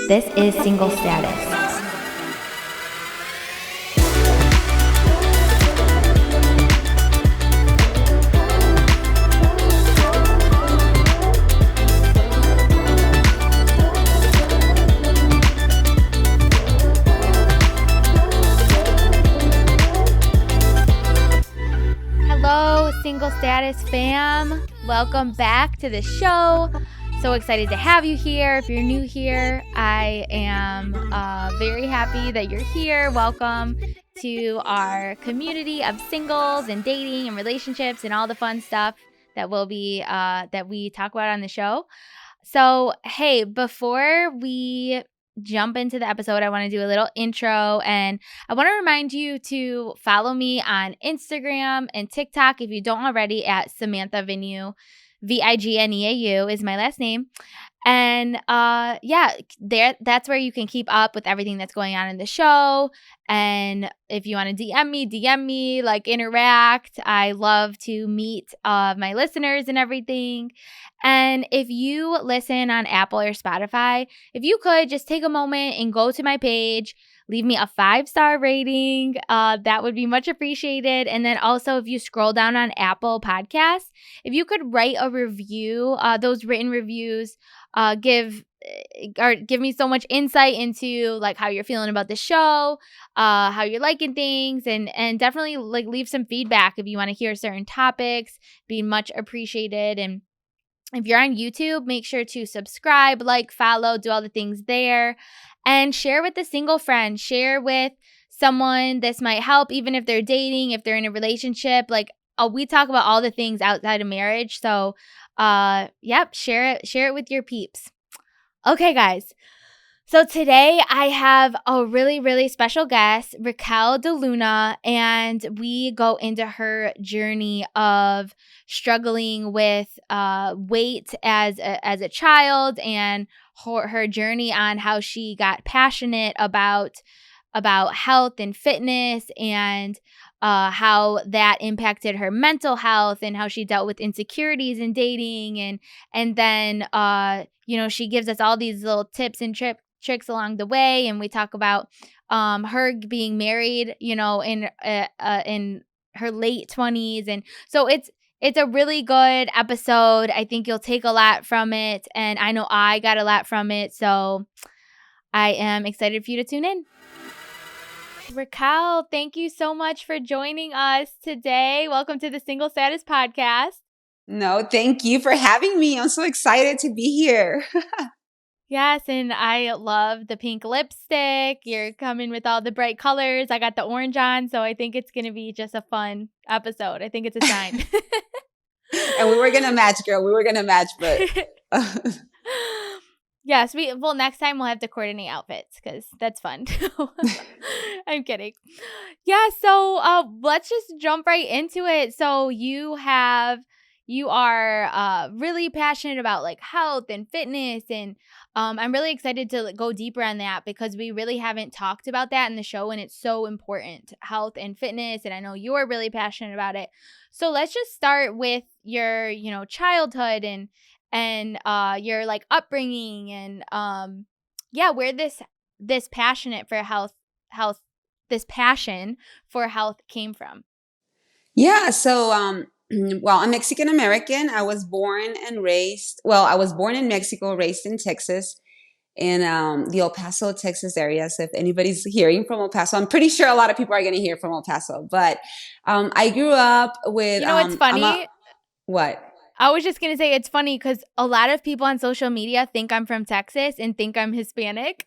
This is Single Status. Hello, Single Status fam. Welcome back to the show. So excited to have you here. If you're new here, I am very happy that you're here. Welcome to our community of singles and dating and relationships and all the fun stuff that we talk about on the show. So, hey, before we jump into the episode, I want to do a little intro, and I want to remind you to follow me on Instagram and TikTok if you don't already at Samantha Vigneault. Vigneau is my last name. And that's where you can keep up with everything that's going on in the show. And if you want to DM me, like interact. I love to meet my listeners and everything. And if you listen on Apple or Spotify, if you could just take a moment and go to my page, leave me a 5-star rating. That would be much appreciated. And then also if you scroll down on Apple Podcasts, if you could write a review, those written reviews give me so much insight into like how you're feeling about the show, how you're liking things, and definitely like leave some feedback if you want to hear certain topics. Be much appreciated. And if you're on YouTube, make sure to subscribe, like, follow, do all the things there. And share with a single friend. Share with someone this might help, even if they're dating, if they're in a relationship. Like, we talk about all the things outside of marriage. So, share it with your peeps. Okay, guys. So today I have a really, really special guest, Raquel De Luna, and we go into her journey of struggling with weight as a child, and her journey on how she got passionate about health and fitness, and how that impacted her mental health, and how she dealt with insecurities in dating, and then she gives us all these little tips and tricks along the way. And we talk about her being married, in her late 20s, and so it's a really good episode. I think you'll take a lot from it, and I know I got a lot from it, so I am excited for you to tune in. Raquel, thank you so much for joining us today. Welcome to the Single Status Podcast. No, thank you for having me. I'm so excited to be here. Yes, and I love the pink lipstick. You're coming with all the bright colors. I got the orange on, so I think it's going to be just a fun episode. I think it's a sign. And we were going to match, girl. We were going to match, but... Yes, next time we'll have to coordinate outfits because that's fun. I'm kidding. Yeah, so let's just jump right into it. So you are really passionate about like health and fitness, and I'm really excited to go deeper on that because we really haven't talked about that in the show, and it's so important, health and fitness, and I know you're really passionate about it. So let's just start with your childhood and your like upbringing, and where this passion for health came from. Yeah, so well, I'm Mexican American. I was born in Mexico, raised in Texas, in the El Paso, Texas area. So if anybody's hearing from El Paso, I'm pretty sure a lot of people are going to hear from El Paso. But I grew up with... It's funny? What? I was just going to say it's funny because a lot of people on social media think I'm from Texas and think I'm Hispanic.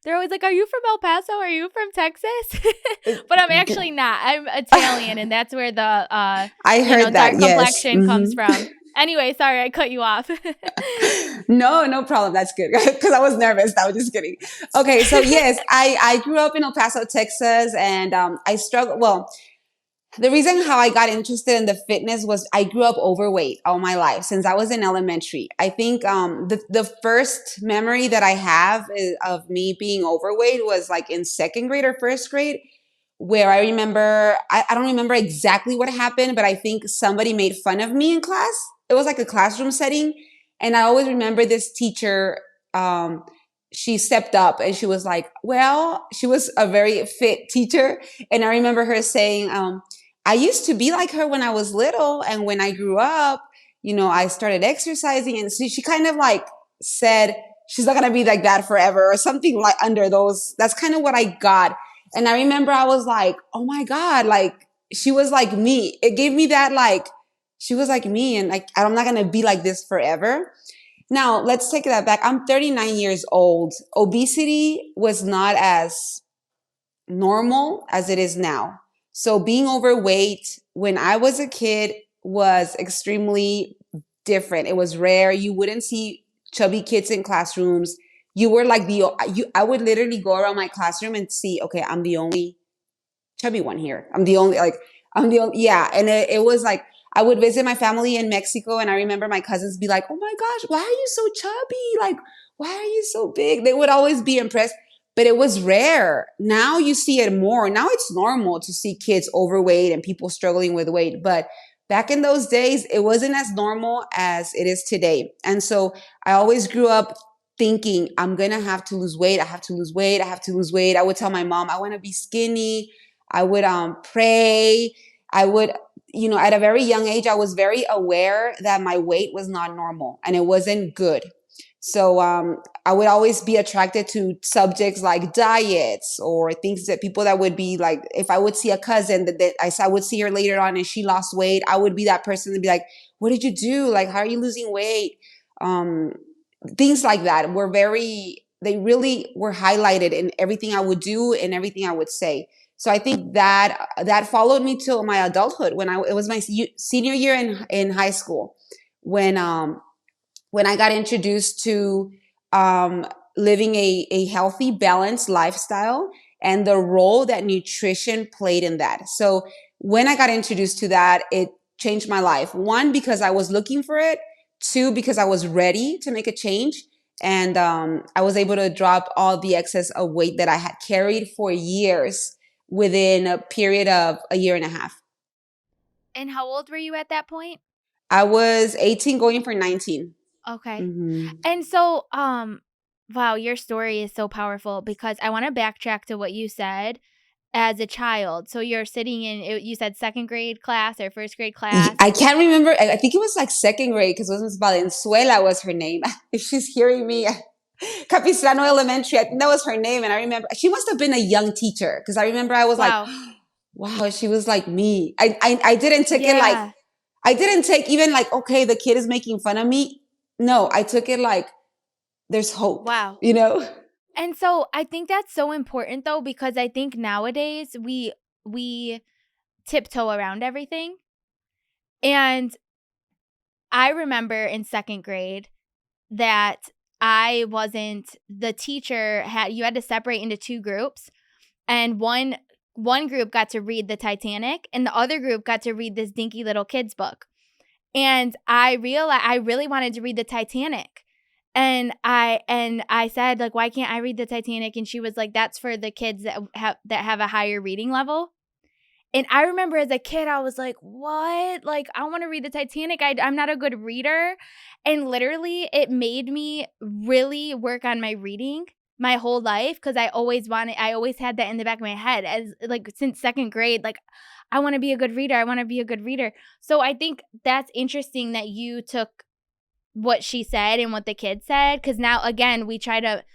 They're always like, are you from El Paso? Are you from Texas? But I'm actually not. I'm Italian, and that's where the I heard that, dark complexion comes from. Anyway, sorry, I cut you off. No problem. That's good. Because I was nervous. I was just kidding. Okay, so yes, I grew up in El Paso, Texas, and I struggled. Well, the reason how I got interested in the fitness was I grew up overweight all my life since I was in elementary. I think the first memory that I have of me being overweight was like in second grade or first grade, where I remember, I don't remember exactly what happened, but I think somebody made fun of me in class. It was like a classroom setting. And I always remember this teacher she stepped up and she was like, well, she was a very fit teacher. And I remember her saying, I used to be like her when I was little. And when I grew up, I started exercising. And so she kind of like said, she's not going to be like that forever or something like under those. That's kind of what I got. And I remember I was like, oh my God, like she was like me. It gave me that like, she was like me. And like, I'm not going to be like this forever. Now, let's take that back. I'm 39 years old. Obesity was not as normal as it is now. So being overweight when I was a kid was extremely different. It was rare. You wouldn't see chubby kids in classrooms. You were like I would literally go around my classroom and see, okay, I'm the only chubby one here. I'm the only, yeah. And it was like, I would visit my family in Mexico and I remember my cousins be like, oh my gosh, why are you so chubby? Like, why are you so big? They would always be impressed, but it was rare. Now you see it more. Now it's normal to see kids overweight and people struggling with weight. But back in those days, it wasn't as normal as it is today. And so I always grew up thinking, I'm going to have to lose weight. I have to lose weight. I have to lose weight. I would tell my mom, I want to be skinny. I would pray. I would, at a very young age, I was very aware that my weight was not normal and it wasn't good. So I would always be attracted to subjects like diets or things that people that would be like, if I would see a cousin that I would see her later on and she lost weight, I would be that person to be like, what did you do? Like, how are you losing weight? Things like that they really were highlighted in everything I would do and everything I would say. So I think that followed me till my adulthood it was my senior year in high school when I got introduced to living a healthy, balanced lifestyle and the role that nutrition played in that. So when I got introduced to that, it changed my life. One, because I was looking for it. Two, because I was ready to make a change. And I was able to drop all the excess of weight that I had carried for years within a period of a year and a half. And how old were you at that point? I was 18 going for 19. Okay. Mm-hmm. And so, wow, your story is so powerful because I want to backtrack to what you said as a child. So you're sitting you said second grade class or first grade class. I can't remember. I think it was like second grade because it was Valenzuela was her name. If she's hearing me, Capistrano Elementary, I think that was her name. And I remember she must have been a young teacher because I remember I was Wow. like, wow, she was like me. I didn't take it like, Yeah. I didn't take even like, okay, the kid is making fun of me. No, I took it like there's hope, Wow. And so I think that's so important though, because I think nowadays we tiptoe around everything. And I remember in second grade that the teacher you had to separate into two groups, and one group got to read the Titanic and the other group got to read this dinky little kid's book. And I realized I really wanted to read the Titanic. And I said, like, why can't I read the Titanic? And she was like, that's for the kids that have a higher reading level. And I remember as a kid, I was like, what? Like, I want to read the Titanic. I'm not a good reader. And literally, it made me really work on my reading my whole life because I always had that in the back of my head as like since second grade, like, I want to be a good reader. I want to be a good reader. So I think that's interesting that you took what she said and what the kid said, because now, again, we try to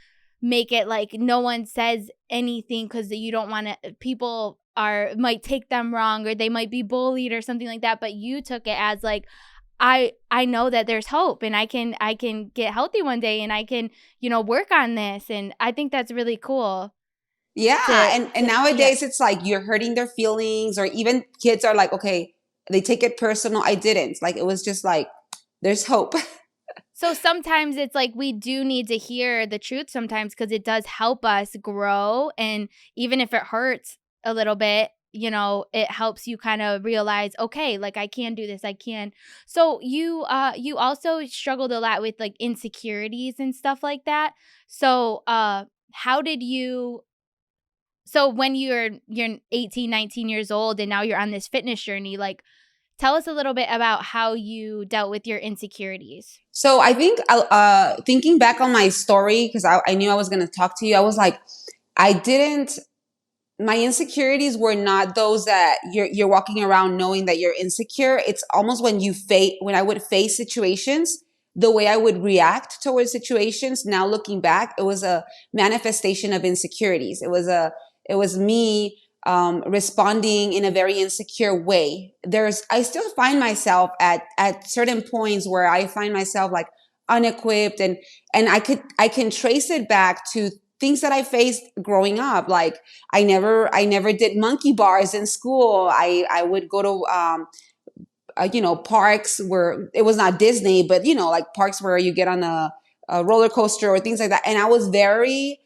make it like no one says anything because you don't want to, people might take them wrong or they might be bullied or something like that. But you took it as like, I know that there's hope and I can get healthy one day and I can, work on this. And I think that's really cool. Yeah. And nowadays it's like you're hurting their feelings, or even kids are like, okay, they take it personal. I didn't. Like, it was just like, there's hope. So sometimes it's like we do need to hear the truth sometimes because it does help us grow. And even if it hurts a little bit, it helps you kind of realize, okay, like I can do this, I can. So you also struggled a lot with like insecurities and stuff like that. So how did you, so when you're 18, 19 years old and now you're on this fitness journey, like Tell us a little bit about how you dealt with your insecurities. So I think, thinking back on my story, because I knew I was going to talk to you, I was like, I didn't my insecurities were not those that you're walking around knowing that you're insecure. It's almost when I would face situations, the way I would react towards situations. Now looking back, it was a manifestation of insecurities. It was me responding in a very insecure way. I still find myself at certain points where I find myself like unequipped, and I can trace it back to things that I faced growing up. Like I never did monkey bars in school. I would go to, parks where it was not Disney, but, like parks where you get on a roller coaster or things like that. And I was very,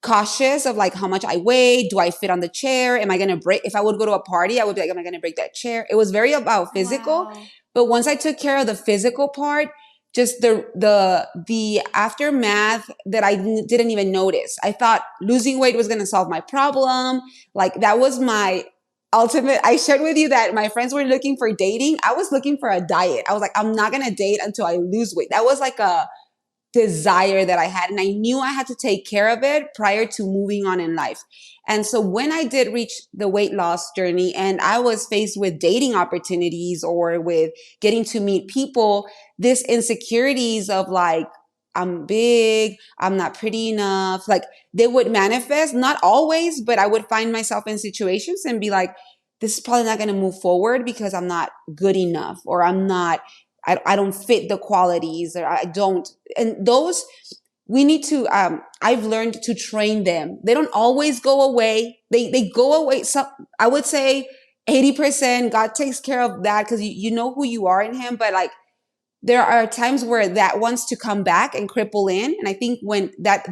cautious of like how much I weigh. Do I fit on the chair? Am I going to break? If I would go to a party, I would be like, am I going to break that chair? It was very about physical. Wow. But once I took care of the physical part, just the aftermath that I didn't even notice. I thought losing weight was going to solve my problem. Like that was my ultimate. I shared with you that my friends were looking for dating. I was looking for a diet. I was like, I'm not going to date until I lose weight. That was like a desire that I had. And I knew I had to take care of it prior to moving on in life. And so when I did reach the weight loss journey and I was faced with dating opportunities or with getting to meet people, this insecurities of like, I'm big, I'm not pretty enough, like they would manifest, not always, but I would find myself in situations and be like, this is probably not going to move forward because I'm not good enough, or I don't fit the qualities, or I don't. And those, we need to, I've learned to train them. They don't always go away. They go away. So I would say 80%, God takes care of that because you know who you are in him. But like, there are times where that wants to come back and cripple in. And I think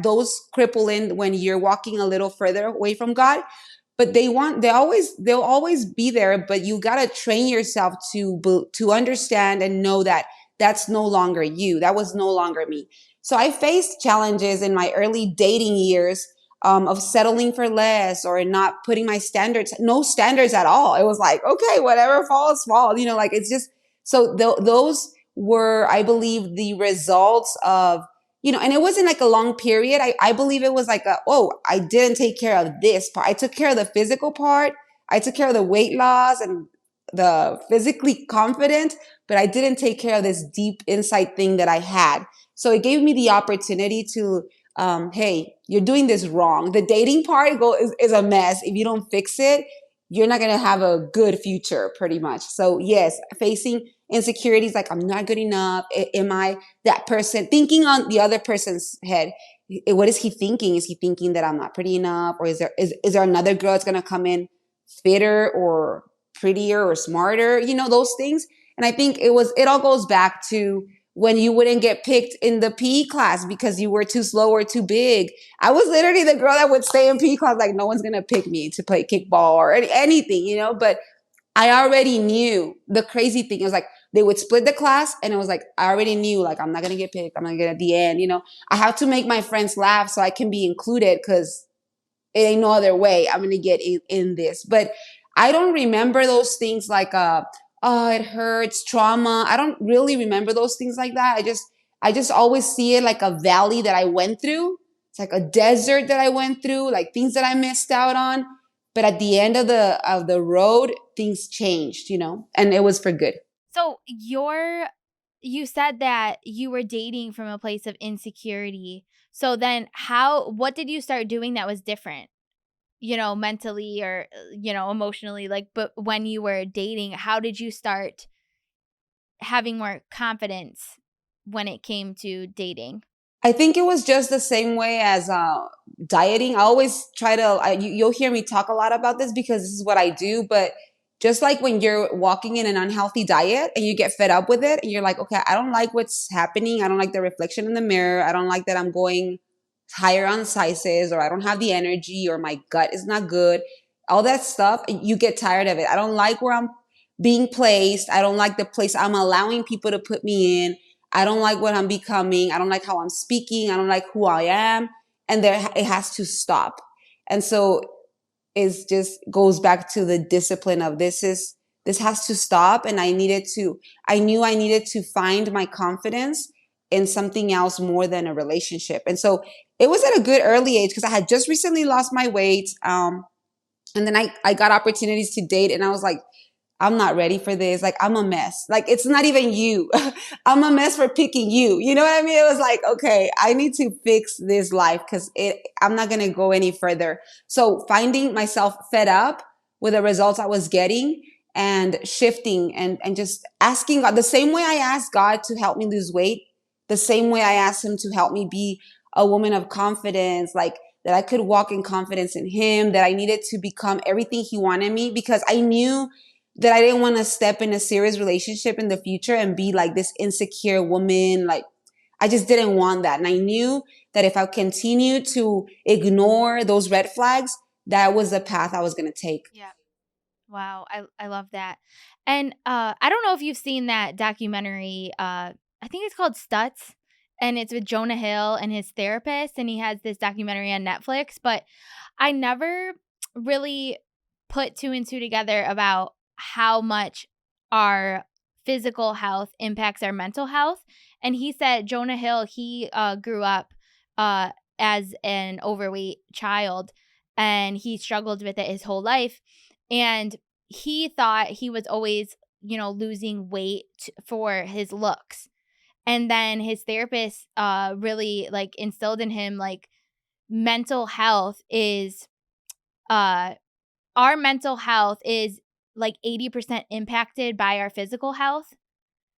those cripple in when you're walking a little further away from God, but they'll always be there, but you got to train yourself to understand and know that that's no longer you. That was no longer me. So I faced challenges in my early dating years, of settling for less or not putting no standards at all. It was like, okay, whatever falls, falls, like it's just, so those were, I believe, the results of, and it wasn't like a long period. I believe it was like I didn't take care of this part. I took care of the physical part. I took care of the weight loss and the physically confident, but I didn't take care of this deep insight thing that I had. So it gave me the opportunity to, hey, you're doing this wrong. The dating part is a mess. If you don't fix it, you're not going to have a good future, pretty much. So yes, facing insecurities, like I'm not good enough. Am I that person? Thinking on the other person's head. What is he thinking? Is he thinking that I'm not pretty enough? Or is there another girl that's going to come in fitter or prettier or smarter? Those things. And I think it all goes back to when you wouldn't get picked in the PE class because you were too slow or too big. I was literally the girl that would stay in PE class, like no one's going to pick me to play kickball or anything, but I already knew. The crazy thing was like they would split the class and it was like, I already knew, like, I'm not going to get picked. I'm going to get at the end, I have to make my friends laugh so I can be included because it ain't no other way I'm going to get in this. But I don't remember those things like, oh, it hurts, trauma. I don't really remember those things like that. I just always see it like a valley that I went through. It's like a desert that I went through, like things that I missed out on. But at the end of the road, things changed, and it was for good. So you said that you were dating from a place of insecurity. So then what did you start doing that was different? Mentally or, emotionally, like, but when you were dating, how did you start having more confidence when it came to dating? I think it was just the same way as dieting. I always try to, you'll hear me talk a lot about this because this is what I do. But just like when you're walking in an unhealthy diet and you get fed up with it and you're like, okay, I don't like what's happening. I don't like the reflection in the mirror. I don't like that I'm going higher on sizes, or I don't have the energy, or my gut is not good. All that stuff, you get tired of it. I don't like where I'm being placed. I don't like the place I'm allowing people to put me in. I don't like what I'm becoming. I don't like how I'm speaking. I don't like who I am. And it has to stop. And so it just goes back to the discipline of this is this has to stop. And I knew I needed to find my confidence in something else more than a relationship. And so it was at a good early age because I had just recently lost my weight. And then I got opportunities to date, and I was like, I'm not ready for this. Like, I'm a mess. Like, it's not even you. I'm a mess for picking you. You know what I mean? It was like, okay, I need to fix this life because I'm not going to go any further. So finding myself fed up with the results I was getting and shifting and just asking God the same way I asked God to help me lose weight, the same way I asked him to help me be a woman of confidence, like that I could walk in confidence in him, that I needed to become everything he wanted me, because I knew that I didn't want to step in a serious relationship in the future and be like this insecure woman. Like, I just didn't want that. And I knew that if I continued to ignore those red flags, that was the path I was going to take. Yeah. Wow, I love that. And I don't know if you've seen that documentary. I think it's called Stutz, and it's with Jonah Hill and his therapist, and he has this documentary on Netflix. But I never really put two and two together about how much our physical health impacts our mental health. And he said Jonah Hill, he grew up uh, as an overweight child, and he struggled with it his whole life. And he thought he was always, losing weight for his looks. And then his therapist really like instilled in him like mental health is uh our mental health is like 80% impacted by our physical health.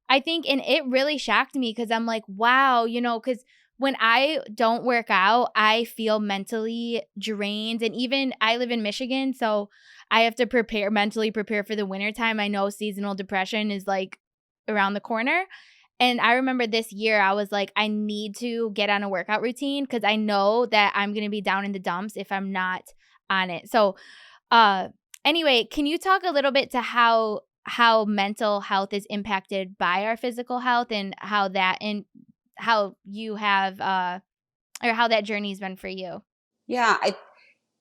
I think, and it really shocked me because I'm like, wow, because when I don't work out, I feel mentally drained. And even I live in Michigan, so I have to mentally prepare for the wintertime. I know seasonal depression is like around the corner. And I remember this year, I was like, I need to get on a workout routine because I know that I'm going to be down in the dumps if I'm not on it. So, uh, anyway, can you talk a little bit to how mental health is impacted by our physical health, and how you have or how that journey's been for you? Yeah,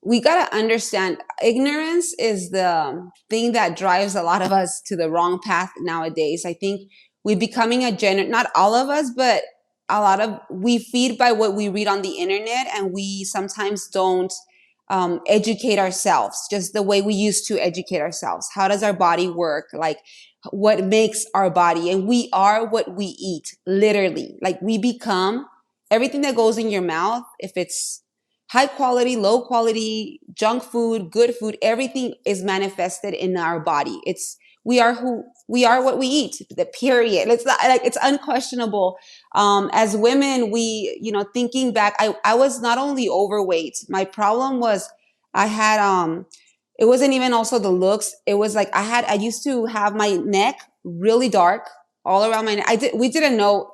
we got to understand ignorance is the thing that drives a lot of us to the wrong path nowadays. I think we're becoming not all of us, but we feed by what we read on the internet, and we sometimes don't educate ourselves just the way we used to educate ourselves. How does our body work? Like, what makes our body? And we are what we eat, literally. Like, we become everything that goes in your mouth. If it's high quality, low quality, junk food, good food, everything is manifested in our body. We are what we eat, the period. It's not like, it's unquestionable. As women, thinking back, I was not only overweight. My problem was I had, it wasn't even also the looks. It was like, I used to have my neck really dark all around my neck. We didn't know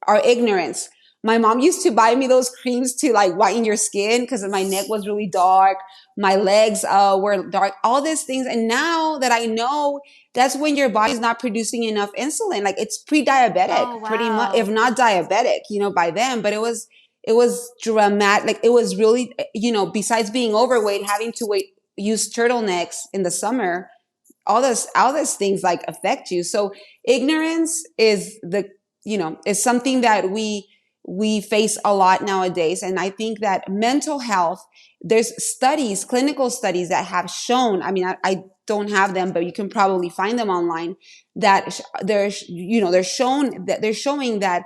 our ignorance. My mom used to buy me those creams to like whiten your skin because my neck was really dark. My legs were dark, all these things. And now that I know, that's when your body's not producing enough insulin. Like, it's pre-diabetic, Oh, pretty much, if wow. not diabetic, by then. But it was dramatic. Like, it was really, besides being overweight, having to use turtlenecks in the summer, all those things like affect you. So ignorance is is something that we face a lot nowadays. And I think that mental health, there's clinical studies that have shown, I mean, I don't have them, but you can probably find them online, that they're showing that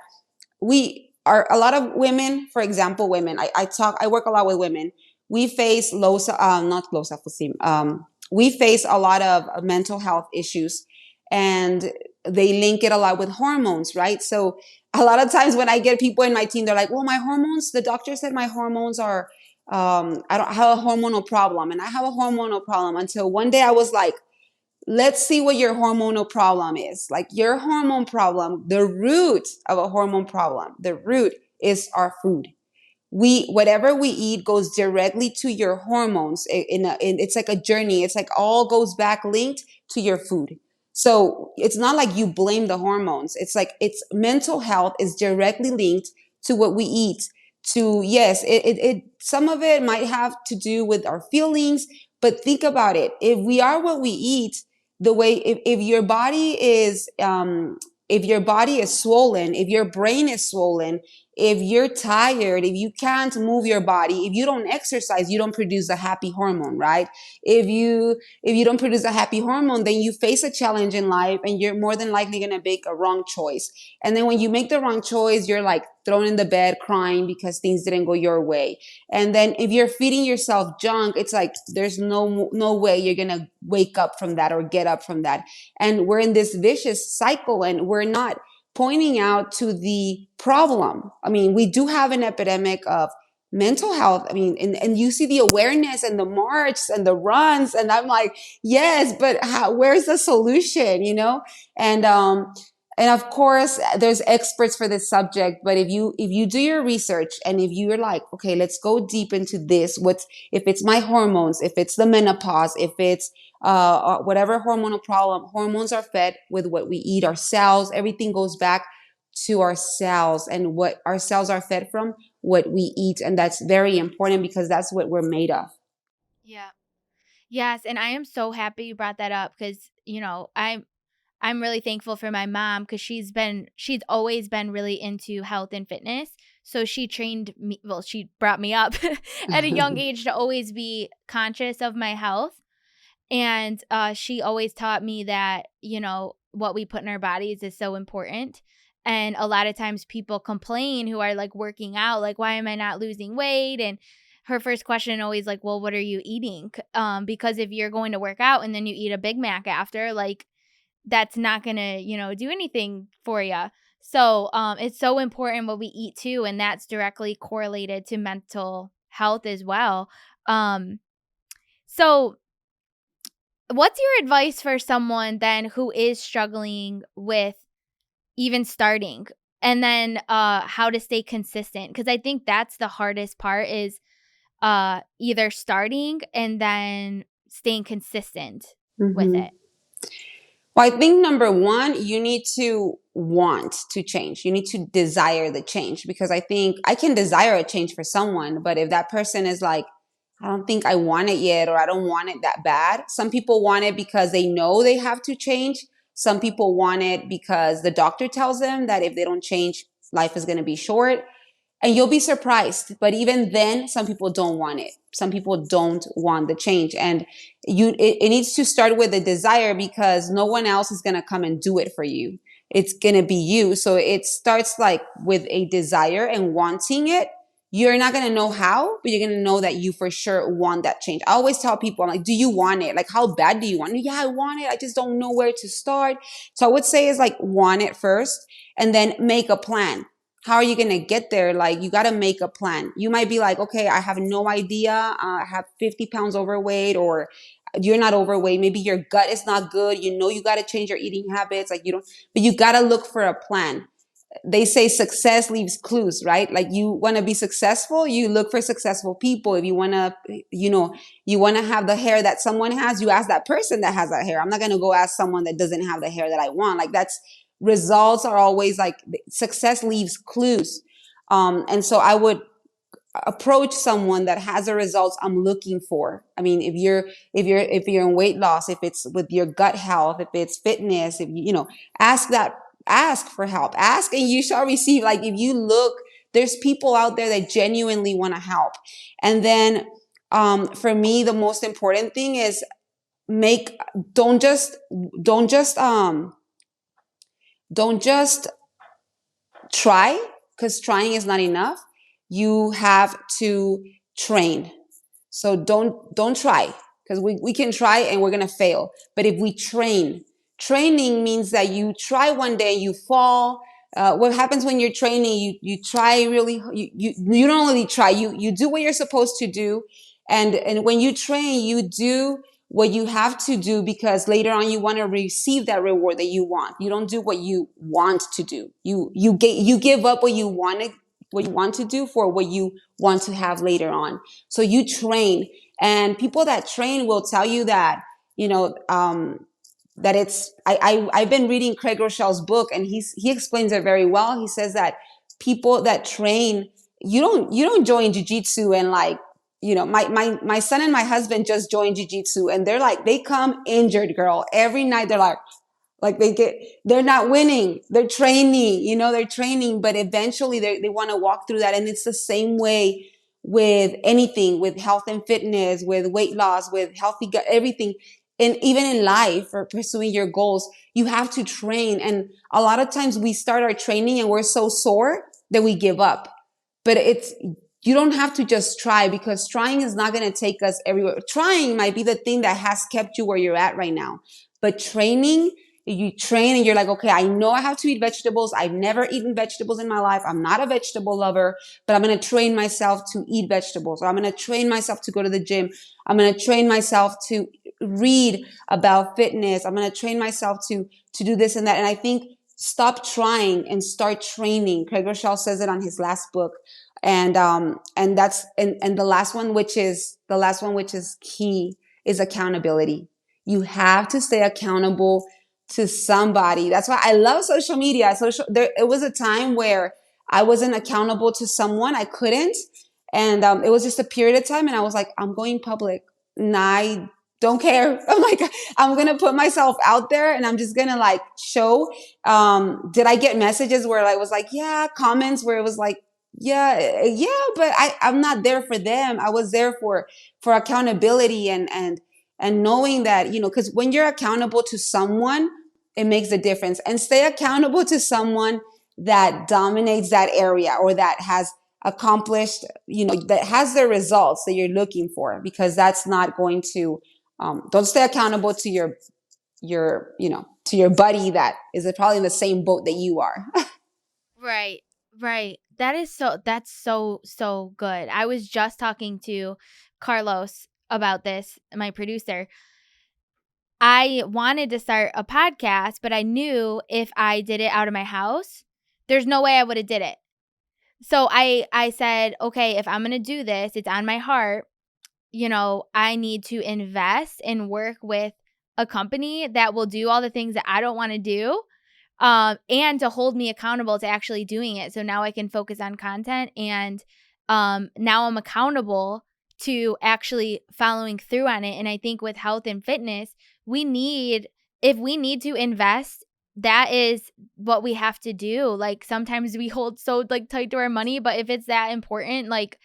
we are, a lot of women, for example, women, I work a lot with women. We face not low self-esteem. We face a lot of mental health issues, and they link it a lot with hormones, right? So a lot of times when I get people in my team, they're like, well, my hormones, the doctor said my hormones are, I don't have a hormonal problem. And I have a hormonal problem, until one day I was like, let's see what your hormonal problem is. Like, your hormone problem, the root of a hormone problem, the root is our food. Whatever we eat goes directly to your hormones. It's like a journey. It's like all goes back linked to your food. So it's not like you blame the hormones. It's like, it's mental health is directly linked to what we eat. To, yes, some of it might have to do with our feelings, but think about it. If we are what we eat, the way, if your body is if your body is swollen, if your brain is swollen, if you're tired, if you can't move your body, if you don't exercise, you don't produce a happy hormone, right? If you don't produce a happy hormone, then you face a challenge in life and you're more than likely going to make a wrong choice. And then when you make the wrong choice, you're like thrown in the bed crying because things didn't go your way. And then if you're feeding yourself junk, it's like there's no way you're going to wake up from that or get up from that. And we're in this vicious cycle, and we're not pointing out to the problem. I mean, we do have an epidemic of mental health. I mean, and you see the awareness and the march and the runs, and I'm like, yes, but where's the solution, you know? And of course, there's experts for this subject, but if you do your research and if you're like, okay, let's go deep into this, if it's my hormones, if it's the menopause, if it's whatever hormonal problem, hormones are fed with what we eat, our cells, everything goes back to our cells, and what our cells are fed from, what we eat. And that's very important because that's what we're made of. Yeah. Yes, and I am so happy you brought that up because, I'm really thankful for my mom because she's always been really into health and fitness. So she trained me, well, she brought me up at a young age to always be conscious of my health. And she always taught me that, what we put in our bodies is so important. And a lot of times people complain who are like working out, like, why am I not losing weight? And her first question always like, well, what are you eating? Because if you're going to work out and then you eat a Big Mac after, like, that's not going to, do anything for you. So it's so important what we eat too. And that's directly correlated to mental health as well. So what's your advice for someone then who is struggling with even starting, and then how to stay consistent? Because I think that's the hardest part is either starting and then staying consistent with it. Well, I think number one, you need to want to change. You need to desire the change, because I think I can desire a change for someone, but if that person is like, I don't think I want it yet, or I don't want it that bad. Some people want it because they know they have to change. Some people want it because the doctor tells them that if they don't change, life is going to be short. And you'll be surprised. But even then, some people don't want it. Some people don't want the change. And it needs to start with a desire, because no one else is going to come and do it for you. It's going to be you. So it starts like with a desire and wanting it. You're not going to know how, but you're going to know that you for sure want that change. I always tell people, I'm like, do you want it? Like, how bad do you want it? Yeah, I want it. I just don't know where to start. So I would say is like, want it first, and then make a plan. How are you going to get there? Like, you got to make a plan. You might be like, okay, I have no idea. I have 50 pounds overweight, or you're not overweight. Maybe your gut is not good. You got to change your eating habits. Like, but you got to look for a plan. They say success leaves clues, right? Like, you want to be successful, you look for successful people. If you want to, you want to have the hair that someone has, you ask that person that has that hair. I'm not going to go ask someone that doesn't have the hair that I want. Like, results are always like, success leaves clues. And so I would approach someone that has the results I'm looking for. I mean, if you're in weight loss, if it's with your gut health, if it's fitness, if ask for help, ask and you shall receive. Like, if you look, there's people out there that genuinely want to help. And then, for me, the most important thing is don't just try, because trying is not enough. You have to train. So don't try, because we can try and we're going to fail. But if we training means that you try one day, you fall. What happens when you're training, you try really, you don't only try, you do what you're supposed to do. And when you train, you do what you have to do, because later on you want to receive that reward that you want. You don't do what you want to do. You give up what you want to do for what you want to have later on. So you train, and people that train will tell you that, that I've been reading Craig Rochelle's book, and he explains it very well. He says that people that train, you don't join jiu-jitsu and like my son and my husband just joined jiu-jitsu, and they're like, they come injured, girl. Every night they're like they're not winning. They're training, they're training, but eventually they want to walk through that. And it's the same way with anything, with health and fitness, with weight loss, with healthy gut, everything. And even in life, for pursuing your goals, you have to train. And a lot of times we start our training and we're so sore that we give up. But you don't have to just try, because trying is not going to take us everywhere. Trying might be the thing that has kept you where you're at right now. But training, you train and you're like, okay, I know I have to eat vegetables. I've never eaten vegetables in my life. I'm not a vegetable lover, but I'm going to train myself to eat vegetables. Or I'm going to train myself to go to the gym. I'm going to train myself to read about fitness. I'm going to train myself to do this and that. And I think stop trying and start training. Craig Rochelle says it on his last book. And that's, and the last one, which is key, is accountability. You have to stay accountable to somebody. That's why I love social media. It was a time where I wasn't accountable to someone. I couldn't. And it was just a period of time. And I was like, I'm going public. And I don't care. I'm like, I'm going to put myself out there, and I'm just going to like show. Did I get messages where I was like, yeah, comments where it was like, yeah, but I'm not there for them. I was there for accountability and knowing that, because when you're accountable to someone, it makes a difference. And stay accountable to someone that dominates that area, or that has accomplished, that has the results that you're looking for, because that's not going to, don't stay accountable to to your buddy that is probably in the same boat that you are. Right. Right. That's so good. I was just talking to Carlos about this, my producer. I wanted to start a podcast, but I knew if I did it out of my house, there's no way I would have did it. So I said, okay, if I'm going to do this, it's on my heart. I need to invest and work with a company that will do all the things that I don't want to do. And to hold me accountable to actually doing it. So now I can focus on content, and now I'm accountable to actually following through on it. And I think with health and fitness, if we need to invest, that is what we have to do. Like sometimes we hold so like tight to our money, but if it's that important, like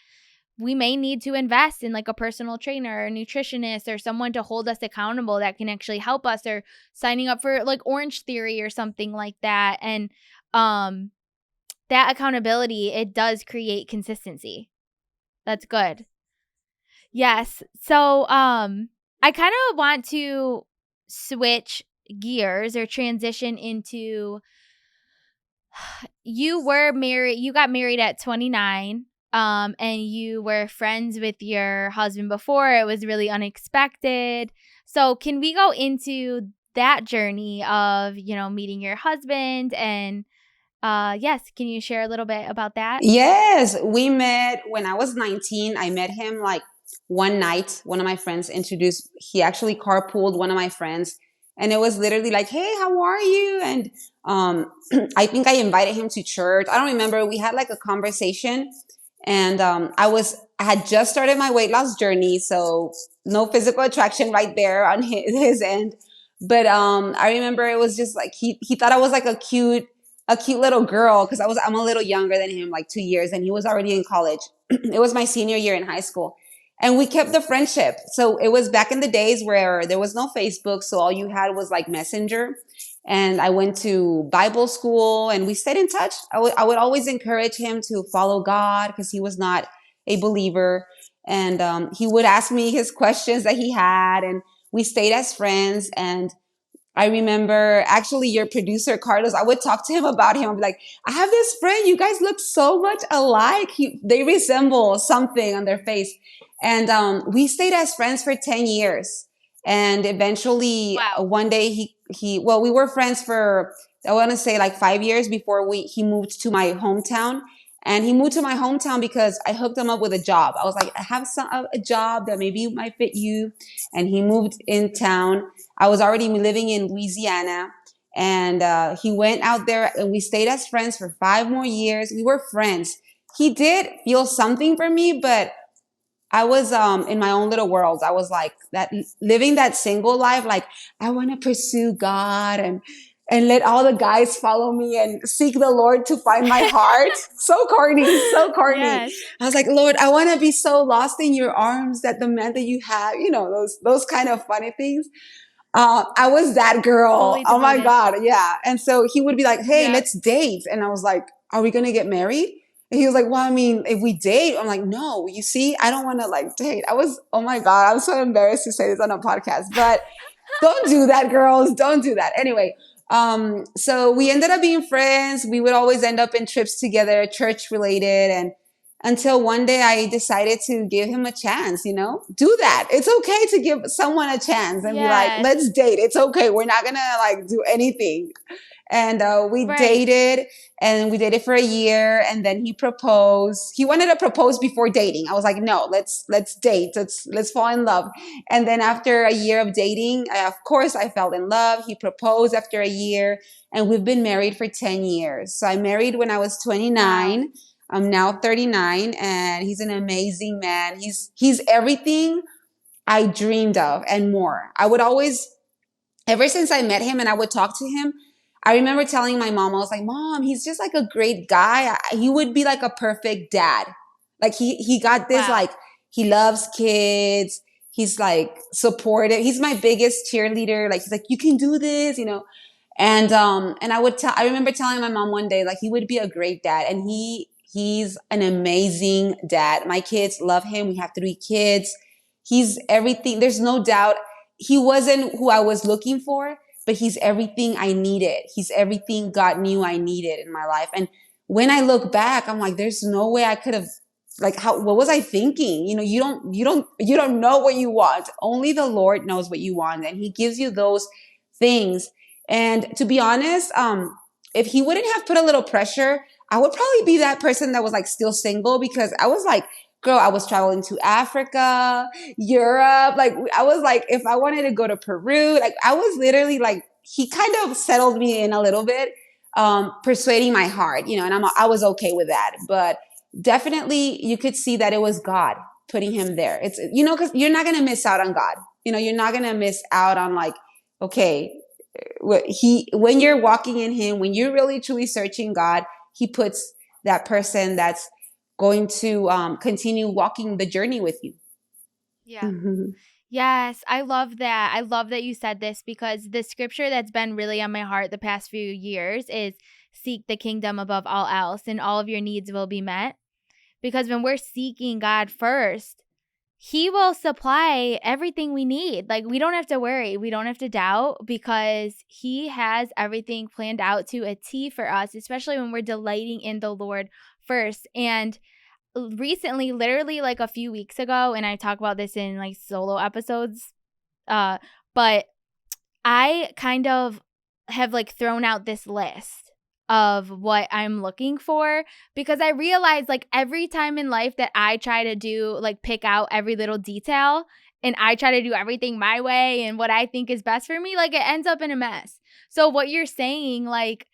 we may need to invest in like a personal trainer or a nutritionist or someone to hold us accountable that can actually help us, or signing up for like Orange Theory or something like that. And that accountability, it does create consistency. That's good. Yes. So I kind of want to switch gears or transition into, you got married at 29. And you were friends with your husband before. It was really unexpected. So can we go into that journey of, meeting your husband? And yes, can you share a little bit about that? Yes, we met when I was 19. I met him like one night. One of my friends introduced, he actually carpooled one of my friends. And it was literally like, hey, how are you? And I think I invited him to church. I don't remember. We had like a conversation. And I had just started my weight loss journey, so no physical attraction right there on his end. But I remember it was just like he thought I was like a cute little girl, because I'm a little younger than him, like 2 years, and he was already in college. It was my senior year in high school, and we kept the friendship. So it was back in the days where there was no Facebook, so all you had was like Messenger. And I went to Bible school, and we stayed in touch. I would always encourage him to follow God, because he was not a believer. And he would ask me his questions that he had, and we stayed as friends. And I remember actually your producer, Carlos, I would talk to him about him. I'd be like, I have this friend. You guys look so much alike. They resemble something on their face. And we stayed as friends for 10 years. And eventually, Wow. one day we were friends for, I want to say like 5 years before he moved to my hometown. And he moved to my hometown because I hooked him up with a job. I was like, I have a job that maybe might fit you. And he moved in town. I was already living in Louisiana. And he went out there, and we stayed as friends for 5 more years. We were friends. He did feel something for me, but I was in my own little world. I was like that, living that single life. Like, I want to pursue God and let all the guys follow me and seek the Lord to find my heart. So corny, so corny. Yes. I was like, Lord, I want to be so lost in your arms that the man that you have, those kind of funny things. I was that girl. Fully Oh my devoted. God. Yeah. And so he would be like, hey, Yeah. let's date. And I was like, are we going to get married? And he was like, well, I mean, if we date, I'm like, no, you see, I don't want to like date. Oh my God, I'm so embarrassed to say this on a podcast, but don't do that, girls. Don't do that. Anyway, so we ended up being friends. We would always end up in trips together, church related. And until one day I decided to give him a chance, do that. It's okay to give someone a chance and be like, Yes. let's date. It's okay. We're not going to like do anything. And we Right. dated, and we dated for a year, and then he proposed. He wanted to propose before dating. I was like, no, let's date. Let's fall in love. And then after a year of dating, of course I fell in love. He proposed after a year, and we've been married for 10 years. So I married when I was Wow. 29. I'm now 39, and he's an amazing man. He's everything I dreamed of and more. I would always, ever since I met him and I would talk to him, I remember telling my mom, I was like, Mom, he's just like a great guy. He would be like a perfect dad. Like he got this, Wow. like, he loves kids. He's like supportive. He's my biggest cheerleader. Like, he's like, you can do this. And I remember telling my mom one day, like, he would be a great dad. And he's an amazing dad. My kids love him. We have 3 kids. He's everything. There's no doubt he wasn't who I was looking for, but he's everything I needed. He's everything God knew I needed in my life. And when I look back, I'm like, there's no way I could have, like, what was I thinking? You don't know what you want. Only the Lord knows what you want. And he gives you those things. And to be honest, if he wouldn't have put a little pressure, I would probably be that person that was like still single, because I was like, girl, I was traveling to Africa, Europe. Like, I was like, if I wanted to go to Peru, like, I was literally like, he kind of settled me in a little bit, persuading my heart, and I was okay with that. But definitely you could see that it was God putting him there. It's, because you're not going to miss out on God. You're not going to miss out on, like, okay, when you're walking in him, when you're really truly searching God, he puts that person that's going to continue walking the journey with you. Yeah. Mm-hmm. Yes, I love that. I love that you said this, because the scripture that's been really on my heart the past few years is seek the kingdom above all else, and all of your needs will be met. Because when we're seeking God first, he will supply everything we need. Like, we don't have to worry. We don't have to doubt, because he has everything planned out to a T for us, especially when we're delighting in the Lord first. And recently, literally like a few weeks ago, and I talk about this in like solo episodes, but I kind of have like thrown out this list of what I'm looking for, because I realize, like, every time in life that I try to do, like, pick out every little detail, and I try to do everything my way and what I think is best for me, like, it ends up in a mess. So what you're saying, like,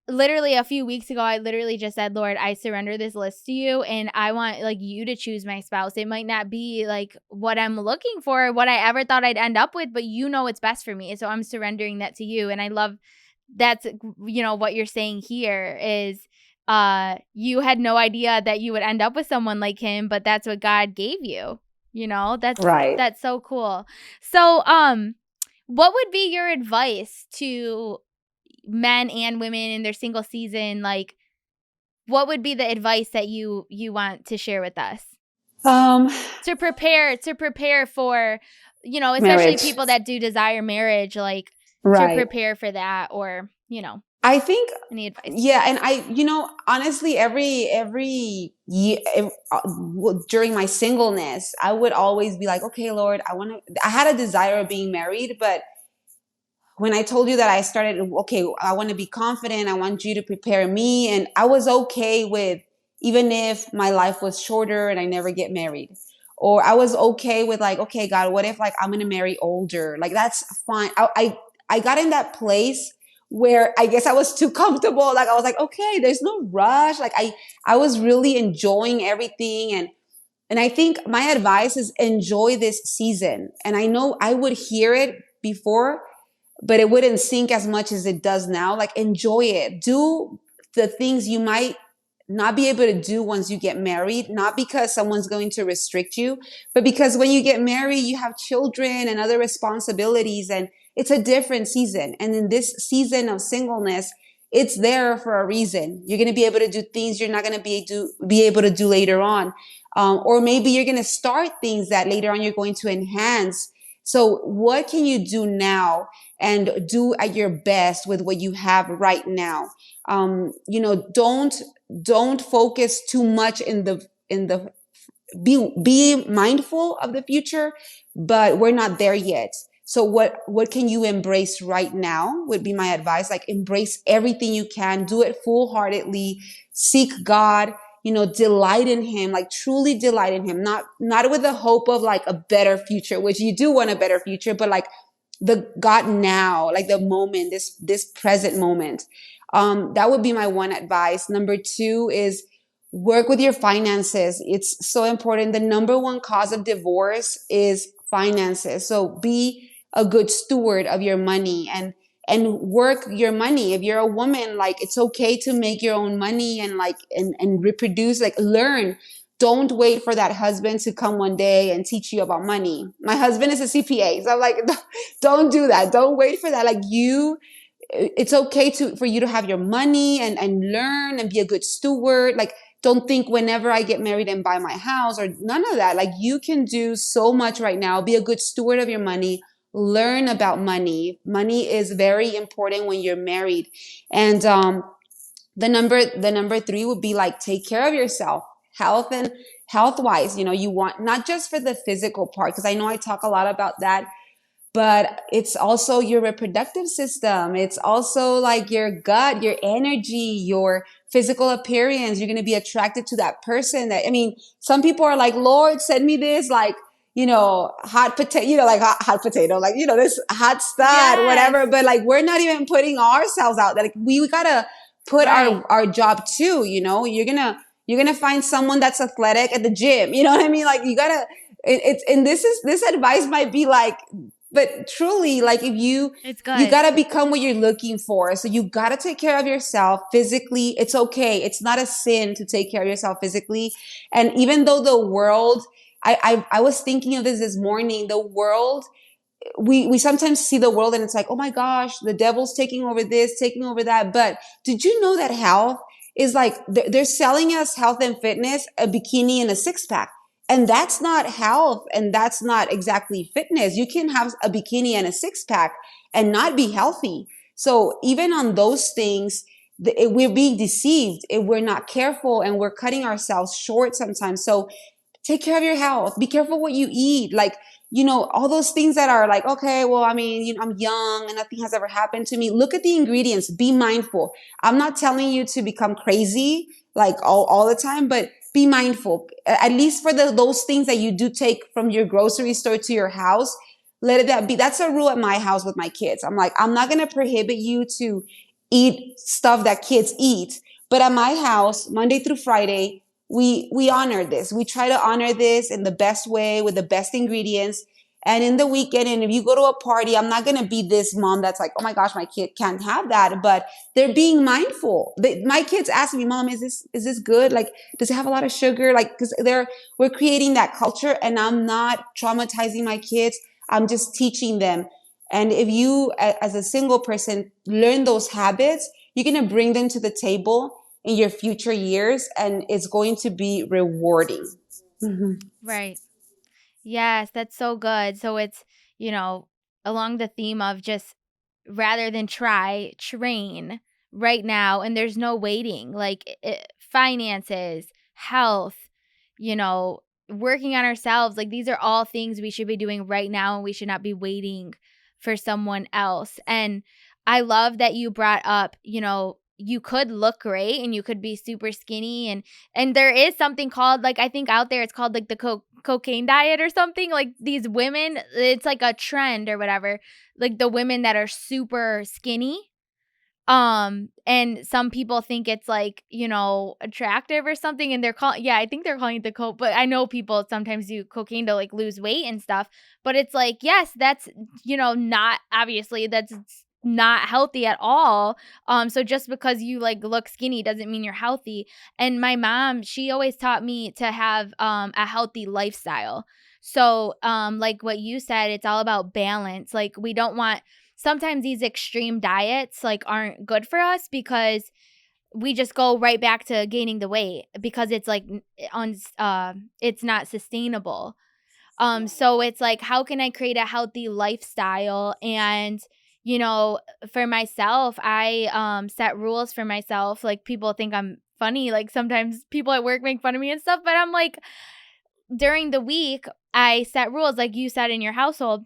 literally a few weeks ago, I literally just said, Lord, I surrender this list to you, and I want, like, you to choose my spouse. It might not be like what I'm looking for, what I ever thought I'd end up with, but you know what's best for me. So I'm surrendering that to you. And I love that's, what you're saying here is, you had no idea that you would end up with someone like him, but that's what God gave you. That's Right. that's so cool. So what would be your advice to men and women in their single season? Like, what would be the advice that you want to share with us Um, to prepare for, especially Marriage. people that do desire marriage, like, to Right. prepare for that, or I think, any advice? yeah, and honestly, every year, during my singleness, I would always be like, okay, Lord, I had a desire of being married, but when I told you that I started, okay, I want to be confident. I want you to prepare me. And I was okay with, even if my life was shorter and I never get married. Or I was okay with, like, okay, God, what if, like, I'm going to marry older? Like, that's fine. I got in that place where I guess I was too comfortable. Like, I was like, okay, there's no rush. Like, I was really enjoying everything. And And I think my advice is enjoy this season. And I know I would hear it before, but it wouldn't sink as much as it does now. Like, enjoy it. Do the things you might not be able to do once you get married, not because someone's going to restrict you, but because when you get married, you have children and other responsibilities, and it's a different season. And in this season of singleness, it's there for a reason. You're going to be able to do things you're not going to be able to do later on. Or maybe you're going to start things that later on you're going to enhance. So what can you do now and do at your best with what you have right now? Don't focus too much in the be mindful of the future, but we're not there yet. So what can you embrace right now would be my advice. Like, embrace everything you can, do it full heartedly, seek God, delight in him, like truly delight in him, not with the hope of like a better future, which you do want a better future, but like the God now, like the moment, this present moment. That would be my one advice. Number two is work with your finances. It's so important. The number one cause of divorce is finances. So be a good steward of your money and work your money. If you're a woman, like, it's okay to make your own money and like and reproduce, like, learn. Don't wait for that husband to come one day and teach you about money. My husband is a CPA. So I'm like, don't do that. Don't wait for that. Like, it's okay for you to have your money and learn and be a good steward. Like, don't think whenever I get married and buy my house or none of that. Like, you can do so much right now. Be a good steward of your money. Learn about money. Money is very important when you're married. And the number three would be like, take care of yourself, health wise. You want, not just for the physical part, because I know I talk a lot about that, but it's also your reproductive system. It's also like your gut, your energy, your physical appearance. You're going to be attracted to that person. Some people are like, Lord, send me this, like, hot potato, like hot potato, like, this hot stud, Yes. whatever. But like, we're not even putting ourselves out there. Like, we gotta put Right. our job too. You're gonna find someone that's athletic at the gym. You know what I mean? Like, you gotta, and this advice might be like, but truly, like, if It's you good. gotta become what you're looking for. So you gotta take care of yourself physically. It's okay. It's not a sin to take care of yourself physically. And even though the world, I was thinking of this morning, the world, we sometimes see the world and it's like, oh my gosh, the devil's taking over this, taking over that. But did you know that health is like, they're selling us health and fitness, a bikini and a six pack. And that's not health. And that's not exactly fitness. You can have a bikini and a six pack and not be healthy. So even on those things, we're being deceived if we're not careful, and we're cutting ourselves short sometimes. So take care of your health. Be careful what you eat. Like, all those things that are like, okay, well, I'm young and nothing has ever happened to me. Look at the ingredients. Be mindful. I'm not telling you to become crazy like all the time, but be mindful. At least for those things that you do take from your grocery store to your house, let it that be. That's a rule at my house with my kids. I'm like, I'm not going to prohibit you to eat stuff that kids eat. But at my house, Monday through Friday, we honor this. We try to honor this in the best way with the best ingredients. And in the weekend, and if you go to a party, I'm not going to be this mom that's like, oh my gosh, my kid can't have that. But they're being mindful. My kids ask me, Mom, is this good? Like, does it have a lot of sugar? Like, because we're creating that culture, and I'm not traumatizing my kids. I'm just teaching them. And if you, as a single person, learn those habits, you're going to bring them to the table in your future years, and it's going to be rewarding. Mhm. Right. Yes, that's so good. So it's, you know, along the theme of just rather than try, train right now. And there's no waiting, like finances, health, working on ourselves. Like these are all things we should be doing right now. And we should not be waiting for someone else. And I love that you brought up, you could look great and you could be super skinny and there is something called, like, I think out there it's called like the cocaine diet or something. Like these women, it's like a trend or whatever, like the women that are super skinny, And some people think it's like, attractive or something, and I think they're calling it the coke, but I know people sometimes do cocaine to like lose weight and stuff. But it's like, yes, that's, not, obviously that's not healthy at all. So just because you like look skinny doesn't mean you're healthy. And my mom, she always taught me to have a healthy lifestyle. So like what you said, it's all about balance. Like we don't want, sometimes these extreme diets like aren't good for us because we just go right back to gaining the weight because it's like it's not sustainable. So it's like, how can I create a healthy lifestyle? And you know for myself, I set rules for myself. Like people think I'm funny, like sometimes people at work make fun of me and stuff, but I'm like, during the week I set rules like you said in your household.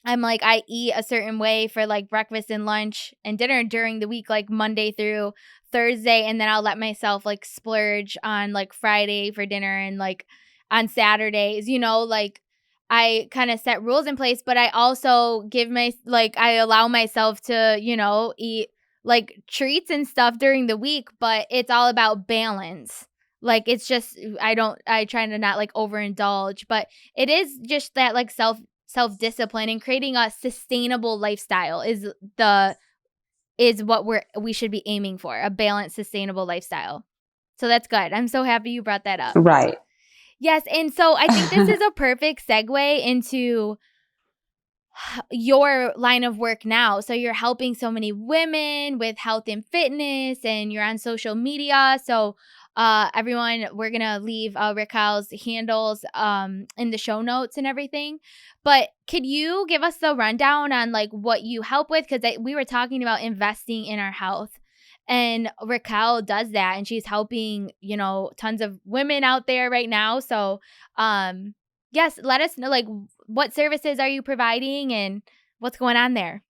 I'm like, I eat a certain way for like breakfast and lunch and dinner during the week, like Monday through Thursday. And then I'll let myself like splurge on like Friday for dinner and like on Saturdays, like I kind of set rules in place, but I also I allow myself to, eat like treats and stuff during the week, but it's all about balance. Like it's just, I try to not like overindulge, but it is just that like self-discipline and creating a sustainable lifestyle is what we should be aiming for, a balanced, sustainable lifestyle. So that's good. I'm so happy you brought that up. Right. Yes, and so I think this is a perfect segue into your line of work now. So you're helping so many women with health and fitness, and you're on social media. So everyone, we're gonna leave Raquel's handles in the show notes and everything. But could you give us the rundown on like what you help with? Because we were talking about investing in our health, and Raquel does that, and she's helping tons of women out there right now. So yes, let us know like what services are you providing and what's going on there.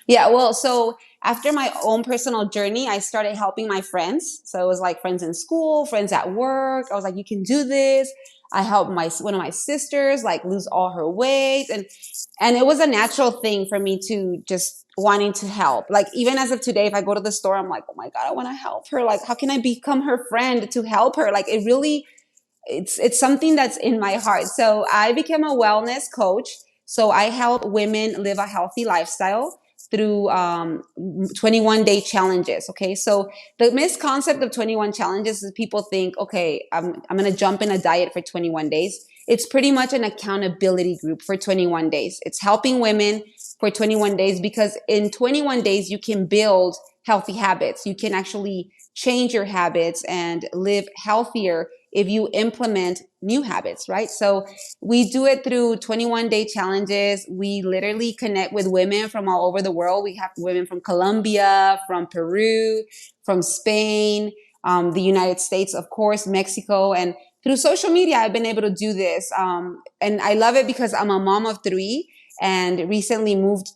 Yeah, well, so after my own personal journey, I started helping my friends. So it was like friends in school, friends at work. I was like, you can do this. I helped one of my sisters like lose all her weight, and it was a natural thing for me to just wanting to help. Like even as of today, if I go to the store, I'm like, oh my God, I want to help her. Like, how can I become her friend to help her? Like it really, it's something that's in my heart. So I became a wellness coach. So I help women live a healthy lifestyle through 21-day challenges. Okay. So the misconcept of 21 challenges is people think, okay, I'm going to jump in a diet for 21 days. It's pretty much an accountability group for 21 days. It's helping women for 21 days because in 21 days, you can build healthy habits. You can actually change your habits and live healthier if you implement new habits, right? So we do it through 21-day challenges. We literally connect with women from all over the world. We have women from Colombia, from Peru, from Spain, the United States, of course, Mexico. And through social media, I've been able to do this. And I love it because I'm a mom of three and recently moved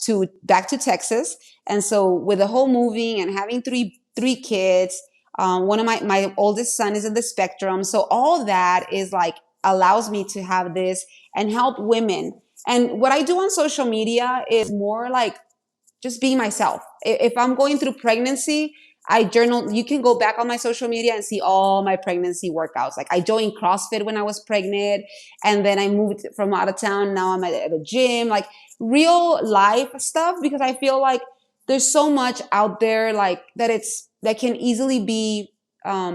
back to Texas. And so with the whole moving and having three kids, one of my oldest son is in the spectrum. So all that is like allows me to have this and help women. And what I do on social media is more like just being myself. If I'm going through pregnancy, I journal. You can go back on my social media and see all my pregnancy workouts. Like I joined CrossFit when I was pregnant, and then I moved from out of town. Now I'm at the gym, like real life stuff, because I feel like there's so much out there like that can easily be I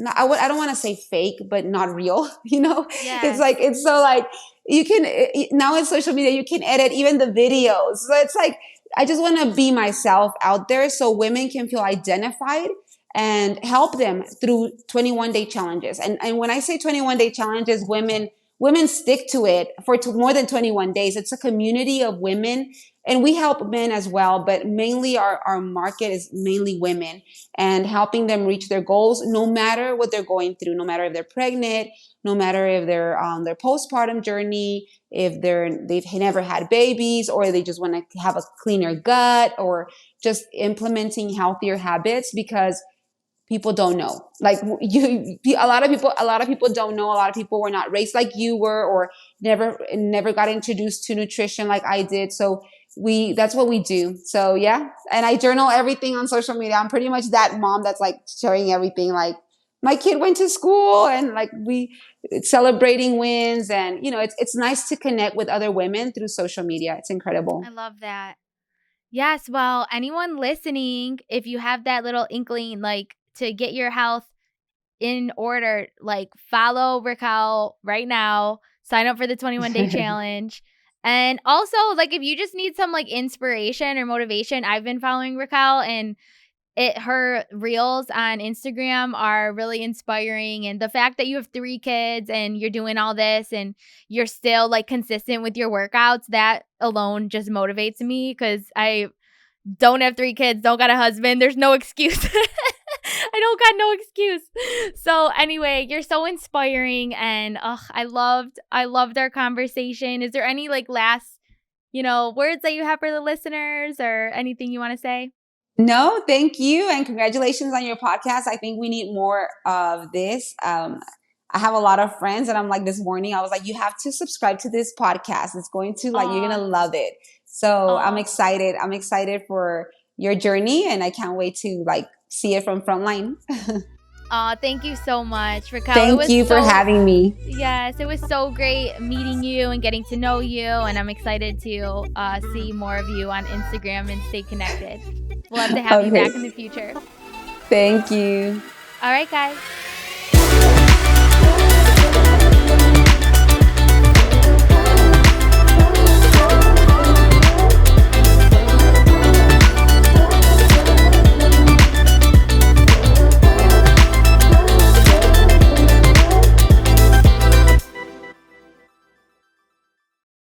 don't want to say fake, but not real. It's Yes. like it's so like you can now in social media you can edit even the videos. So it's like I just want to be myself out there so women can feel identified and help them through 21-day challenges. And when I say 21-day challenges, women stick to it for more than 21 days. It's a community of women, and we help men as well, but mainly our market is mainly women, and helping them reach their goals no matter what they're going through, no matter if they're pregnant, no matter if they're on their postpartum journey, if they've never had babies, or they just want to have a cleaner gut, or just implementing healthier habits, because people don't know. Like a lot of people don't know. A lot of people were not raised like you were, or never got introduced to nutrition like I did. So that's what we do. So yeah. And I journal everything on social media. I'm pretty much that mom that's like sharing everything. Like my kid went to school, and like we celebrating wins, and it's nice to connect with other women through social media. It's incredible. I love that. Yes, well, anyone listening, if you have that little inkling, like to get your health in order, like follow Raquel right now, sign up for the 21-day challenge. And also, like if you just need some like inspiration or motivation, I've been following Raquel, and her reels on Instagram are really inspiring. And the fact that you have 3 kids and you're doing all this and you're still like consistent with your workouts, that alone just motivates me, because I don't have 3 kids, don't got a husband. There's no excuse. I don't got no excuse. So anyway, you're so inspiring, and I loved our conversation. Is there any like last, words that you have for the listeners, or anything you want to say? No, thank you. And congratulations on your podcast. I think we need more of this. I have a lot of friends, and I'm like, this morning, I was like, you have to subscribe to this podcast. It's going to like, you're going to love it. So I'm excited. I'm excited for your journey, and I can't wait to like see it from frontline. Thank you so much, Raquel. Thank you for having me. Yes, it was so great meeting you and getting to know you, and I'm excited to see more of you on Instagram and stay connected. We'll have to have you back in the future. Thank you. All right, guys.